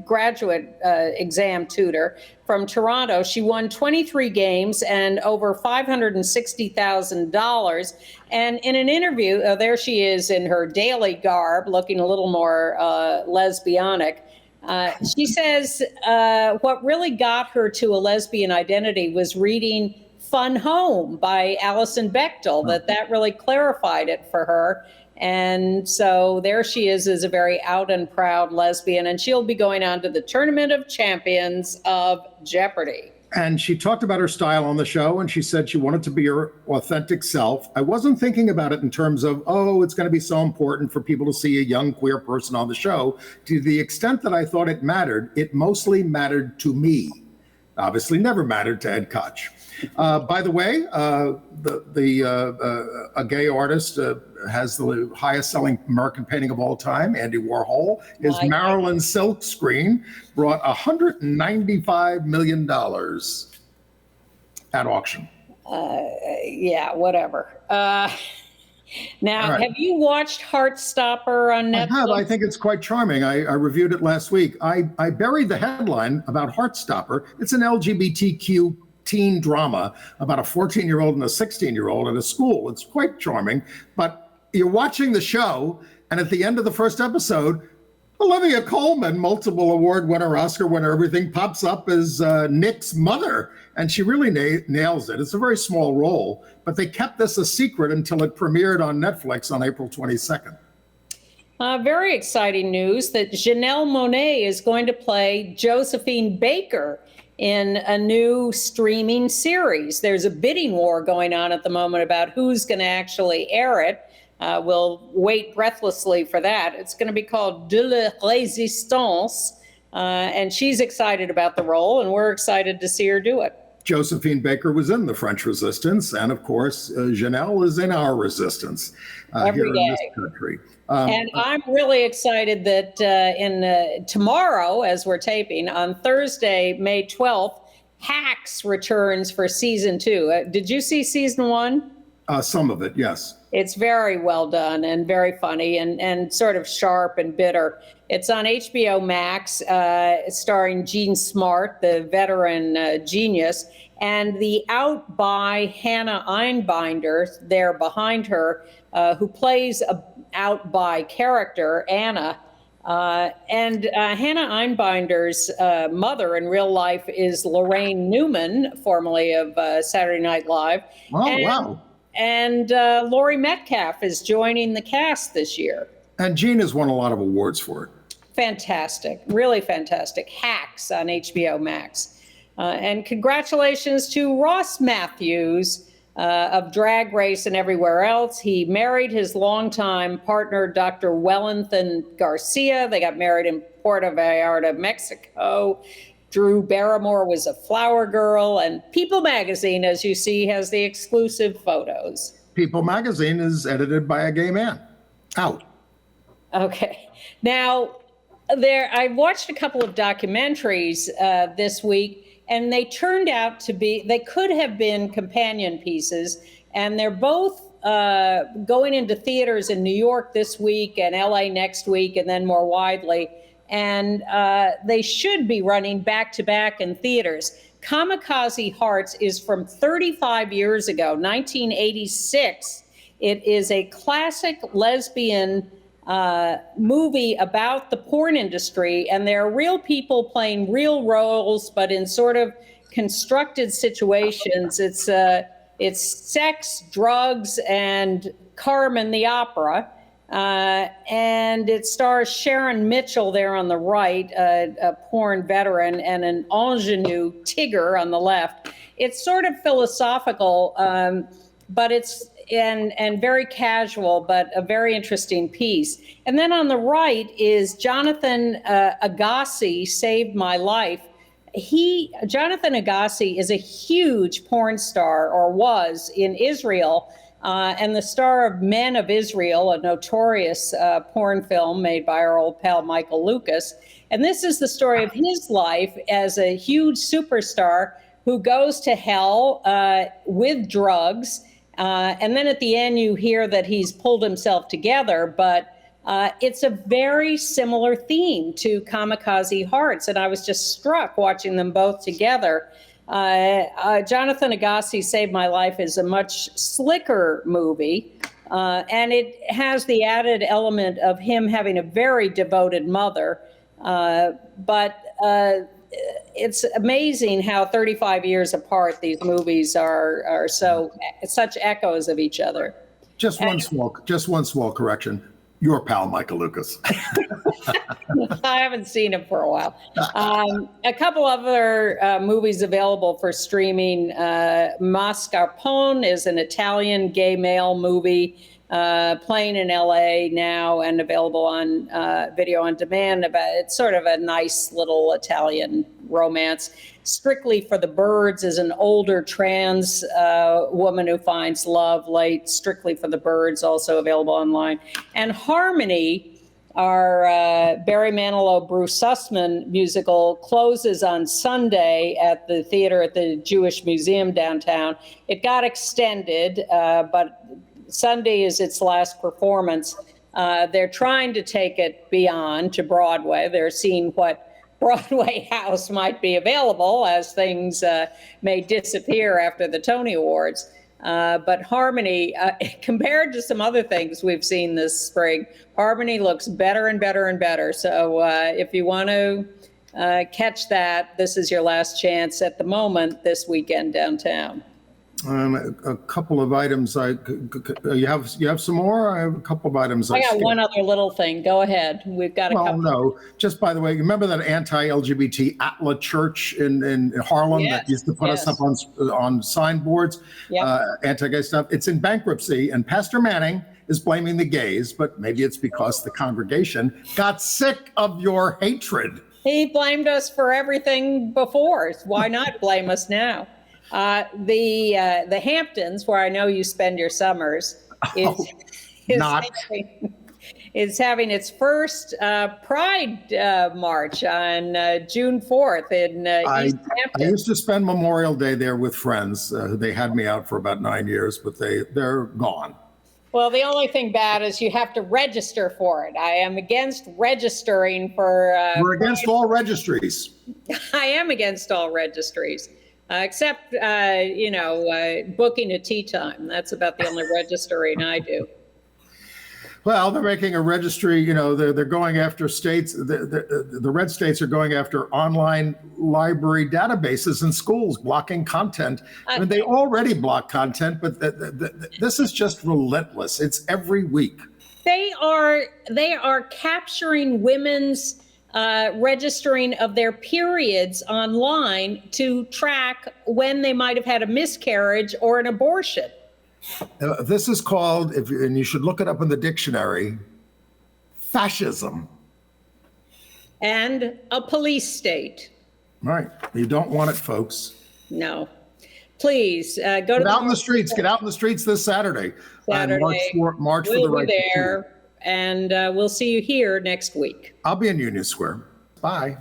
S2: graduate exam tutor from Toronto. She won 23 games and over $560,000. And in an interview, there she is in her daily garb, looking a little more lesbianic.
S3: She says what really got her to a lesbian identity was reading Fun Home by Alison Bechdel, that really clarified it for her. And so there she is as a very out and proud lesbian, and she'll be going on to the Tournament of Champions of Jeopardy.
S2: And she talked about her style on the show, and she said she wanted to be her authentic self. I wasn't thinking about it in terms of, oh, it's going to be so important for people to see a young queer person on the show. To the extent that I thought it mattered, it mostly mattered to me. Obviously never mattered to Ed Koch. By the way, a gay artist has the highest selling American painting of all time, Andy Warhol. His Marilyn silk screen brought $195 million at auction.
S3: Yeah, whatever. Now,
S2: right.
S3: Have you watched Heartstopper on Netflix?
S2: I have. I think it's quite charming. I reviewed it last week. I buried the headline about Heartstopper. It's an LGBTQ teen drama about a 14-year-old and a 16-year-old at a school. It's quite charming. But you're watching the show, and at the end of the first episode, Olivia Colman, multiple award winner, Oscar winner, everything, pops up as Nick's mother. And she really nails it. It's a very small role, but they kept this a secret until it premiered on Netflix on April 22nd.
S3: Very exciting news that Janelle Monáe is going to play Josephine Baker in a new streaming series. There's a bidding war going on at the moment about who's going to actually air it. We'll wait breathlessly for that. It's going to be called De la Résistance, and she's excited about the role, and we're excited to see her do it.
S2: Josephine Baker was in the French Resistance, and of course, Janelle is in our resistance here in this country.
S3: And I'm really excited that tomorrow, as we're taping, on Thursday, May 12th, Hacks returns for season 2. Did you see season 1?
S2: Some of it, yes.
S3: It's very well done and very funny and sort of sharp and bitter. It's on HBO Max, starring Gene Smart, the veteran genius, and the out by Hannah Einbinder there behind her, who plays a out by character, Anna. And Hannah Einbinder's mother in real life is Lorraine Newman, formerly of Saturday Night Live.
S2: Oh, wow.
S3: And Laurie Metcalf is joining the cast this year.
S2: And Gene has won a lot of awards for it.
S3: Fantastic, really fantastic. Hacks on HBO Max. And congratulations to Ross Matthews of Drag Race and everywhere else. He married his longtime partner, Dr. Wellington Garcia. They got married in Puerto Vallarta, Mexico. Drew Barrymore was a flower girl, and People Magazine, as you see, has the exclusive photos.
S2: People Magazine is edited by a gay man. Out.
S3: Okay. Now, I watched a couple of documentaries this week, and they turned out to be, they could have been companion pieces, and they're both going into theaters in New York this week and LA next week, and then more widely. And they should be running back-to-back in theaters. Kamikaze Hearts is from 35 years ago, 1986. It is a classic lesbian movie about the porn industry, and there are real people playing real roles, but in sort of constructed situations. It's sex, drugs, and Carmen the opera. And it stars Sharon Mitchell there on the right, a porn veteran, and an ingenue Tigger on the left. It's sort of philosophical, but it's and very casual, but a very interesting piece. And then on the right is Jonathan Agassi, Saved My Life. Jonathan Agassi is a huge porn star, or was, in Israel. And the star of Men of Israel, a notorious porn film made by our old pal Michael Lucas. And this is the story of his life as a huge superstar who goes to hell with drugs. And then at the end, you hear that he's pulled himself together. But it's a very similar theme to Kamikaze Hearts. And I was just struck watching them both together. Jonathan Agassi, Saved My Life, is a much slicker movie, and it has the added element of him having a very devoted mother But it's amazing how 35 years apart these movies are such echoes of each other.
S2: Just one small correction. Your pal, Michael Lucas.
S3: I haven't seen him for a while. A couple other movies available for streaming. Mascarpone is an Italian gay male movie playing in LA now and available on video on demand. It's sort of a nice little Italian romance. Strictly for the Birds is an older trans woman who finds love late. Strictly for the Birds, also available online. And Harmony, our Barry Manilow, Bruce Sussman musical, closes on Sunday at the theater at the Jewish Museum downtown. It got extended, but Sunday is its last performance. They're trying to take it beyond to Broadway. They're seeing what Broadway house might be available as things may disappear after the Tony Awards. But Harmony, compared to some other things we've seen this spring, Harmony looks better and better and better. So if you want to catch that, this is your last chance at the moment this weekend downtown.
S2: A couple of items. You have some more? I have a couple of items.
S3: I got one other little thing. Go ahead. We've got a couple.
S2: No. Just by the way, you remember that anti-LGBT Atla Church in Harlem that used to put us up on signboards, anti-gay stuff? It's in bankruptcy, and Pastor Manning is blaming the gays, but maybe it's because the congregation got sick of your hatred.
S3: He blamed us for everything before. Why not blame us now? The Hamptons, where I know you spend your summers, is having its first Pride March on June 4th in East Hampton.
S2: I used to spend Memorial Day there with friends. They had me out for about 9 years, but they're gone.
S3: Well, the only thing bad is you have to register for it. I am against registering for...
S2: We're against all registries.
S3: I am against all registries. Except, booking a tea time. That's about the only registering I do.
S2: Well, they're making a registry, they're going after states. The red states are going after online library databases in schools, blocking content. I mean, they already block content, but this is just relentless. It's every week.
S3: They are capturing women's registering of their periods online to track when they might have had a miscarriage or an abortion.
S2: This is called, and you should look it up in the dictionary, fascism.
S3: And a police state.
S2: Right. You don't want it, folks.
S3: No. Please go to
S2: Get out in the streets. Get out in the streets this Saturday. And march for the right.
S3: We'll be there. And we'll see you here next week.
S2: I'll be in Union Square. Bye.